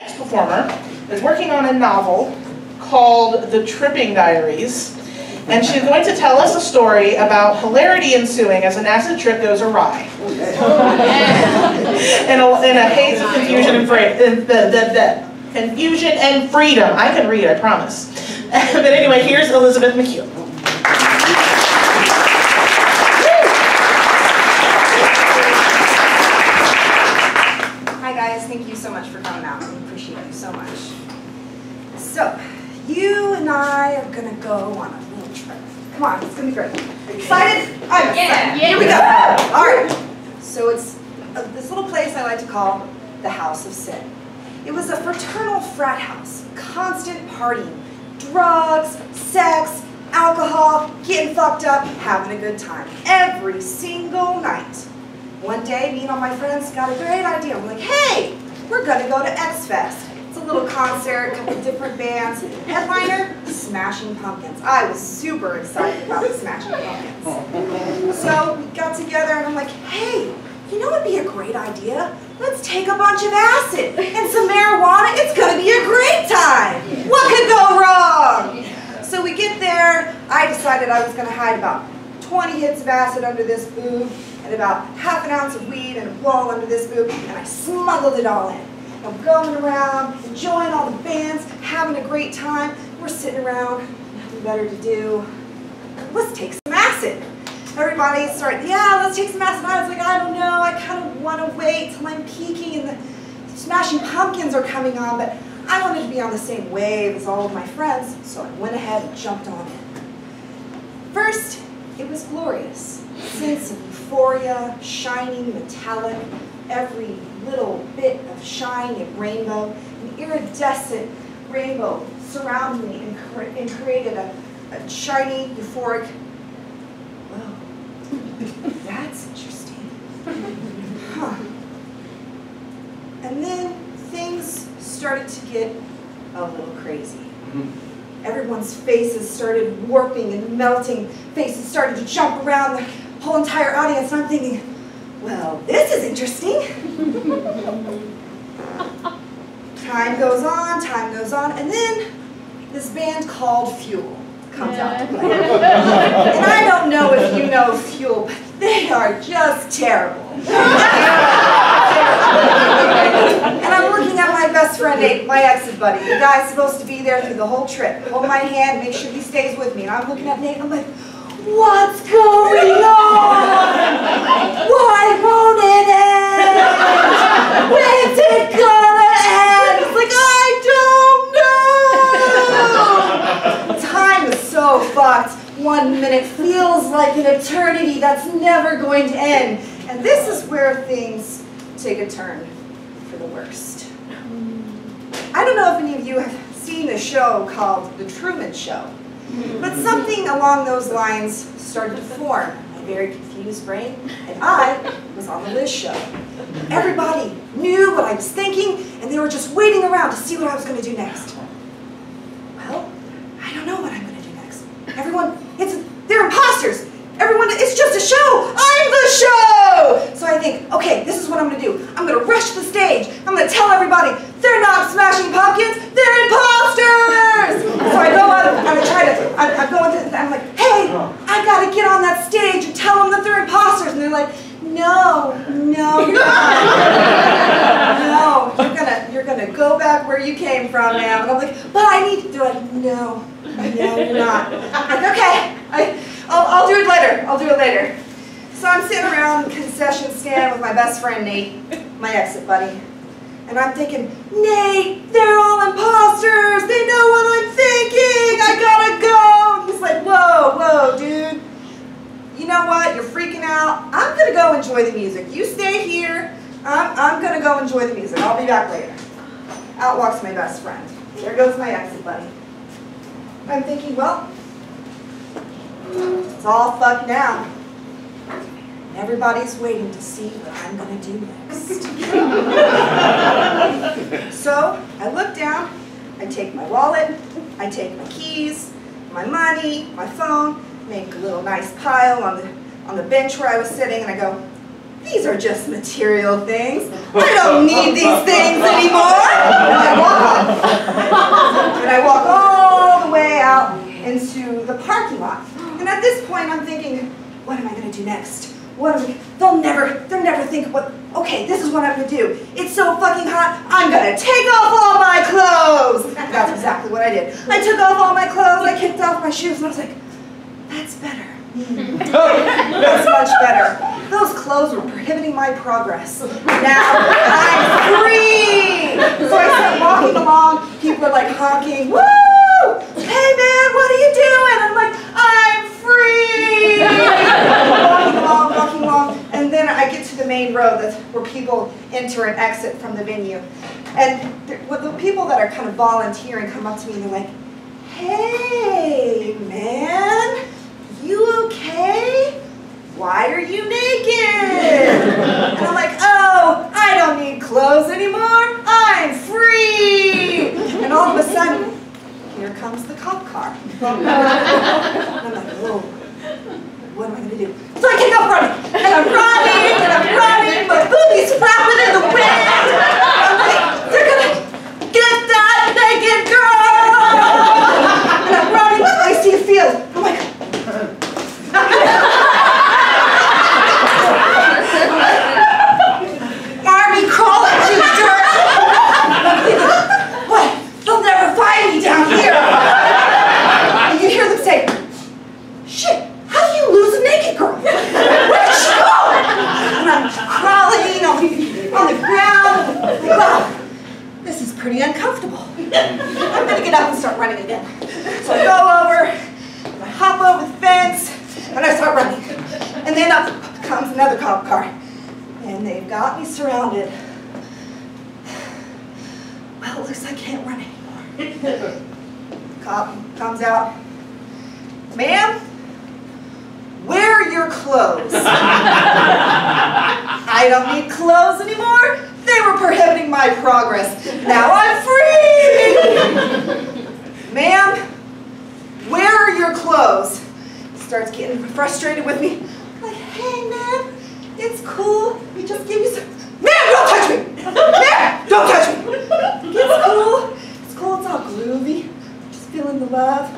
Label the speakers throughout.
Speaker 1: Next performer is working on a novel called The Tripping Diaries, and she's going to tell us a story about hilarity ensuing as an acid trip goes awry. in a haze of confusion and freedom. I can read, I promise. But anyway, here's Elizabeth McHugh.
Speaker 2: Hi guys, thank you so much for coming out. I appreciate you so much. So, you and I are gonna go on a little trip. Come on, it's gonna be great. Excited? I'm excited. Here we go. All right. So it's this little place I like to call the House of Sin. It was a fraternal frat house, constant partying, drugs, sex, alcohol, getting fucked up, having a good time every single night. One day, me and all my friends got a great idea. We're like, hey, we're gonna go to X Fest. It's a little concert, a couple different bands. Headliner, Smashing Pumpkins. I was super excited about the Smashing Pumpkins. So we got together and I'm like, hey, you know what would be a great idea? Let's take a bunch of acid and some marijuana. It's gonna be a great time. What could go wrong? So we get there. I decided I was gonna hide about 20 hits of acid under this boob and about half an ounce of weed and a blow under this boob, and I smuggled it all in. I'm going around, enjoying all the bands, having a great time. We're sitting around, nothing better to do. Let's take some acid. Everybody started, yeah, let's take some acid. I was like, I don't know, I kind of want to wait till I'm peaking and the Smashing Pumpkins are coming on, but I wanted to be on the same wave as all of my friends, so I went ahead and jumped on it. First, it was glorious. Sense of euphoria, shining, metallic, every little bit of shine and rainbow, an iridescent rainbow surrounded me and created a shiny, euphoric, whoa, that's interesting. Huh. And then things started to get a little crazy. Everyone's faces started warping and melting. Faces started to jump around the whole entire audience, and I'm thinking, well, this is interesting. Time goes on, and then this band called Fuel comes out to play. And I don't know if you know Fuel, but they are just terrible. And I'm looking at my best friend, Nate, my ex's buddy. The guy's supposed to be there through the whole trip. Hold my hand, make sure he stays with me. And I'm looking at Nate, and I'm like, what's going on? Why won't it end? When's it gonna end? It's like, I don't know. Time is so fucked. 1 minute feels like an eternity that's never going to end. And this is where things take a turn for the worst. I don't know if any of you have seen a show called The Truman Show. But something along those lines started to form in my very confused brain, and I was on the Liz show. Everybody knew what I was thinking, and they were just waiting around to see what I was going to do next. Well, I don't know what I'm going to do next. Everyone, they're imposters. Everyone, it's just a show. I'm the show! So I think, okay, this is what I'm going to do. I'm going to rush the stage. I'm going to tell everybody, they're not Smashing Pumpkins, they're imposters! So I go out and I'm like, hey, I got to get on that stage and tell them that they're imposters. And they're like, no, you're not. No, you're gonna go back where you came from, ma'am. And I'm like, but I need to. They're like, no, you're not. I'm like, okay, I'll do it later. I'll do it later. So I'm sitting around the concession stand with my best friend Nate, my exit buddy, and I'm thinking, Nate, they're all imposters. They know what I'm thinking. I gotta go. And he's like, whoa, dude. You know what? You're freaking out. I'm gonna go enjoy the music. You stay here. I'm gonna go enjoy the music. I'll be back later. Out walks my best friend. There goes my exit buddy. I'm thinking, well, it's all fucked now. Everybody's waiting to see what I'm going to do next. So I look down, I take my wallet, I take my keys, my money, my phone, make a little nice pile on the bench where I was sitting, and I go, these are just material things. I don't need these things anymore. And I walk all the way out into the parking lot. And at this point, I'm thinking, what am I going to do next? They'll never think okay, this is what I'm going to do. It's so fucking hot, I'm going to take off all my clothes. That's exactly what I did. I took off all my clothes, I kicked off my shoes, and I was like, that's better. That's much better. Those clothes were prohibiting my progress. Now I'm free! So I start walking along, people are like honking, woo! Hey man, what are you doing? I'm like, I'm free! Walking along, and then I get to the main road where people enter and exit from the venue. And the people that are kind of volunteering come up to me and they're like, hey man, you okay? Why are you naked? And I'm like, oh, I don't need clothes anymore. I'm free. And all of a sudden, here comes the cop car. And I'm like, whoa, what am I going to do? So I take off running. And I'm running, my boobies flapping in the wind. I'm like, they're going to get that naked girl. And I'm running, I see a field. I'm like, Army crawling through the dirt. I'm thinking, what? They'll never find me down here. And you hear them say, shit, how do you lose a naked girl? Where did she go? And I'm crawling on the ground. Like, wow, this is pretty uncomfortable. I'm going to get up and start running again. So I go over, and I hop over the fence, and I start running. And then up comes another cop car. And they've got me surrounded. Well, it looks like I can't run anymore. Cop comes out. Ma'am, where are your clothes? I don't need clothes anymore. They were prohibiting my progress. Now I'm free! Ma'am, where are your clothes? Starts getting frustrated with me. Like, hey man, it's cool. We just give you some. Man, don't touch me! Man, don't touch me! It's cool. It's cool. It's all groovy. Just feeling the love.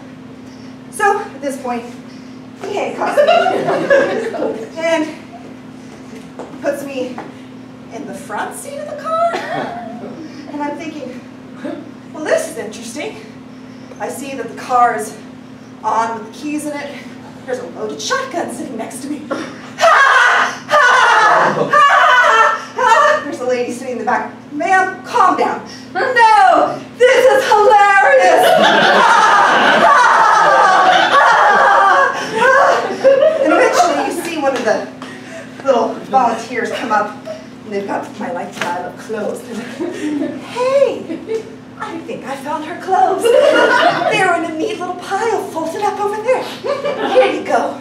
Speaker 2: So at this point, he handcuffs me and puts me in the front seat of the car. And I'm thinking, well, this is interesting. I see that the car is on with the keys in it. There's a loaded shotgun sitting next to me. There's a lady sitting in the back. Ma'am, calm down. No, this is hilarious. And eventually you see one of the little volunteers come up and they've got my pile of clothes. Hey, I think I found her clothes. They're in a neat little pile folded up over there. Here you go.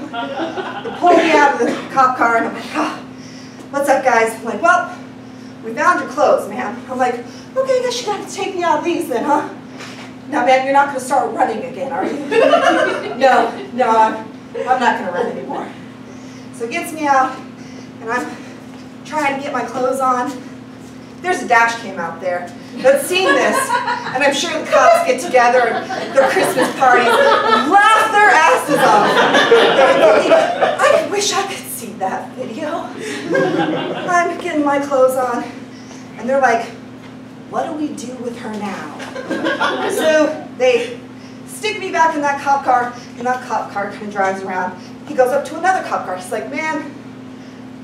Speaker 2: They pull me out of the cop car and I'm like, oh, what's up guys? I'm like, well, we found your clothes, ma'am. I'm like, okay, I guess you're going to take me out of these then, huh? Now, ma'am, you're not going to start running again, are you? No, I'm not going to run anymore. So it gets me out, and I'm trying to get my clothes on. There's a dash cam out there that's seen this, and I'm sure the cops get together at their Christmas parties and laugh their asses off. I wish I could see that video. I'm getting my clothes on, and they're like, what do we do with her now? So they stick me back in that cop car, and that cop car kind of drives around. He goes up to another cop car. He's like, man,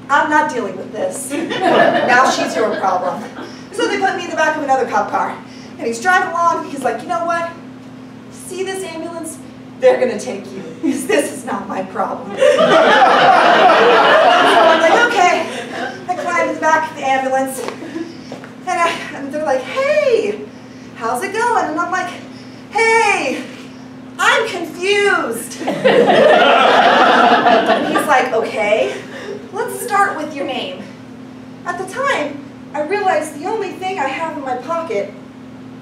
Speaker 2: I'm not dealing with this. Now she's your problem. So they put me in the back of another cop car. And he's driving along. He's like, you know what? See this ambulance? They're going to take you. Because this is not my problem. So I'm like, okay. I climb in the back of the ambulance. And they're like, hey, how's it going? And I'm like, hey, I'm confused. And he's like, okay, let's start with your name. At the time, I realized the only thing I have in my pocket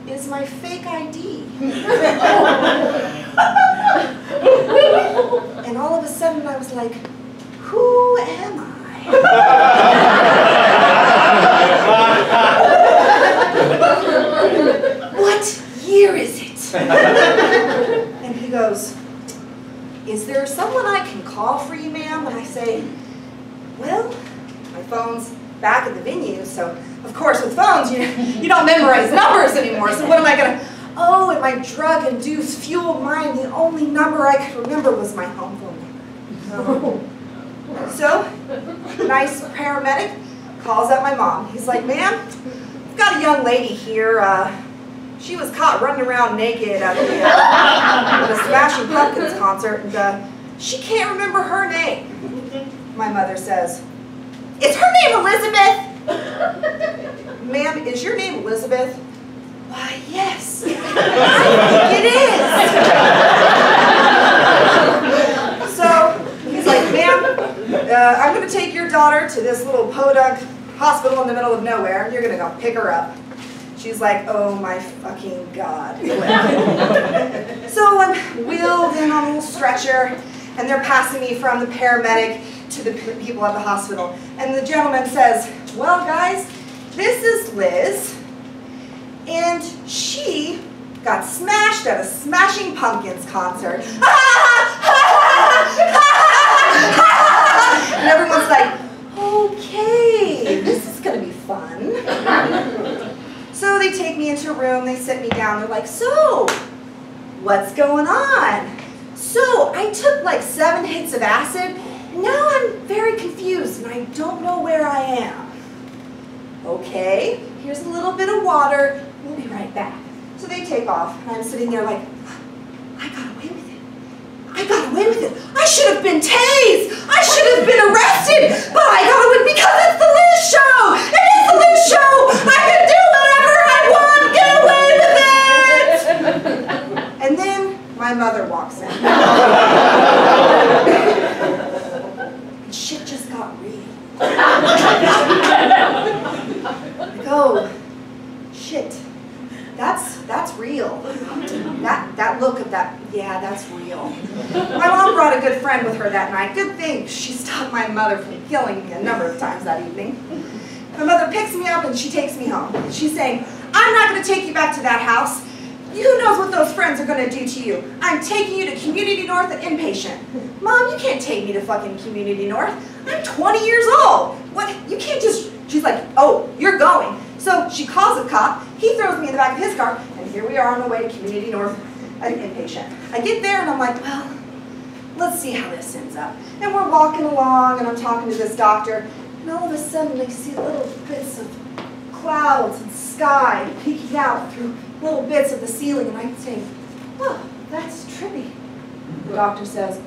Speaker 2: is my fake ID. And all of a sudden I was like, who am I? what year is it? And he goes, is there someone I can call for you, ma'am? And I say, well, my phone's back at the venue, so of course with phones, you don't memorize numbers anymore, so what am I gonna, oh, in my drug-induced fueled mind, the only number I could remember was my home phone number. So, a nice paramedic calls up my mom. He's like, ma'am, I've got a young lady here. She was caught running around naked at the Smashing Pumpkins concert, and she can't remember her name. My mother says, is her name Elizabeth? Ma'am, is your name Elizabeth? Why, yes. I think it is. So, he's like, ma'am, I'm going to take your daughter to this little podunk hospital in the middle of nowhere, and you're going to go pick her up. She's like, oh my fucking God. So I'm wheeled in on a little stretcher, and they're passing me from the paramedic to the people at the hospital. And the gentleman says, well guys, this is Liz, and she got smashed at a Smashing Pumpkins concert. And everyone's like, okay, this is gonna be fun. So they take me into a room, they sit me down, they're like, so, what's going on? So, I took like 7 hits of acid, and now I'm very confused and I don't know where I am. Okay, here's a little bit of water, we'll be right back. So they take off, and I'm sitting there like, I got away with it. I got away with it. I should have been tased. I should have been arrested, but I got away because it's the Liz show. It is the Liz show. I can do whatever I want. Get away with it. And then my mother walks in. And shit just got real. Like, oh, shit. That's real. That look of that, yeah, that's real. My mom brought a good friend with her that night. Good thing she stopped my mother from killing me a number of times that evening. My mother picks me up and she takes me home. She's saying, I'm not going to take you back to that house. Who knows what those friends are going to do to you? I'm taking you to Community North at inpatient. Mom, you can't take me to fucking Community North. I'm 20 years old. What? You can't just, she's like, oh, you're going. So she calls a cop, he throws me in the back of his car, and here we are on the way to Community North at inpatient. I get there and I'm like, well, let's see how this ends up. And we're walking along and I'm talking to this doctor, and all of a sudden I see little bits of clouds and sky peeking out through little bits of the ceiling, and I say, oh, that's trippy. The doctor says,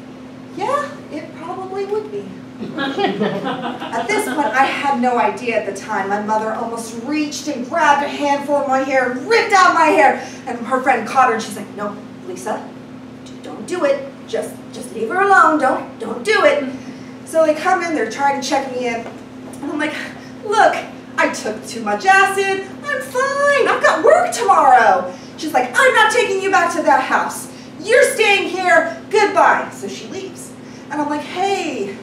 Speaker 2: yeah, it probably would be. At this point, I had no idea at the time. My mother almost reached and grabbed a handful of my hair and ripped out my hair. And her friend caught her and she's like, no, Lisa, don't do it. Just leave her alone. Don't do it. So they come in, they're trying to check me in. And I'm like, look, I took too much acid. I'm fine. I've got work tomorrow. She's like, I'm not taking you back to that house. You're staying here. Goodbye. So she leaves. And I'm like, hey.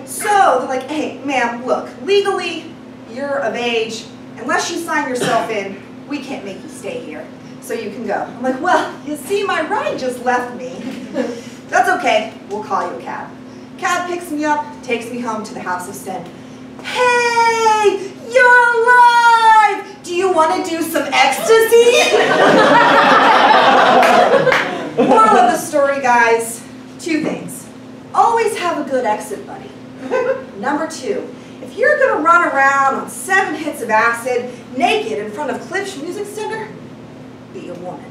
Speaker 2: So they're like, hey, ma'am, look, legally, you're of age. Unless you sign yourself in, we can't make you stay here. So you can go. I'm like, well, you see, my ride just left me. That's okay. We'll call you a cab. Cab picks me up, takes me home to the house of sin. Hey, you're alive! Do you want to do some ecstasy? Moral of the story, guys, 2 things. Always have a good exit buddy. Number 2, if you're going to run around on 7 hits of acid, naked in front of Cliff's Music Center, be a woman.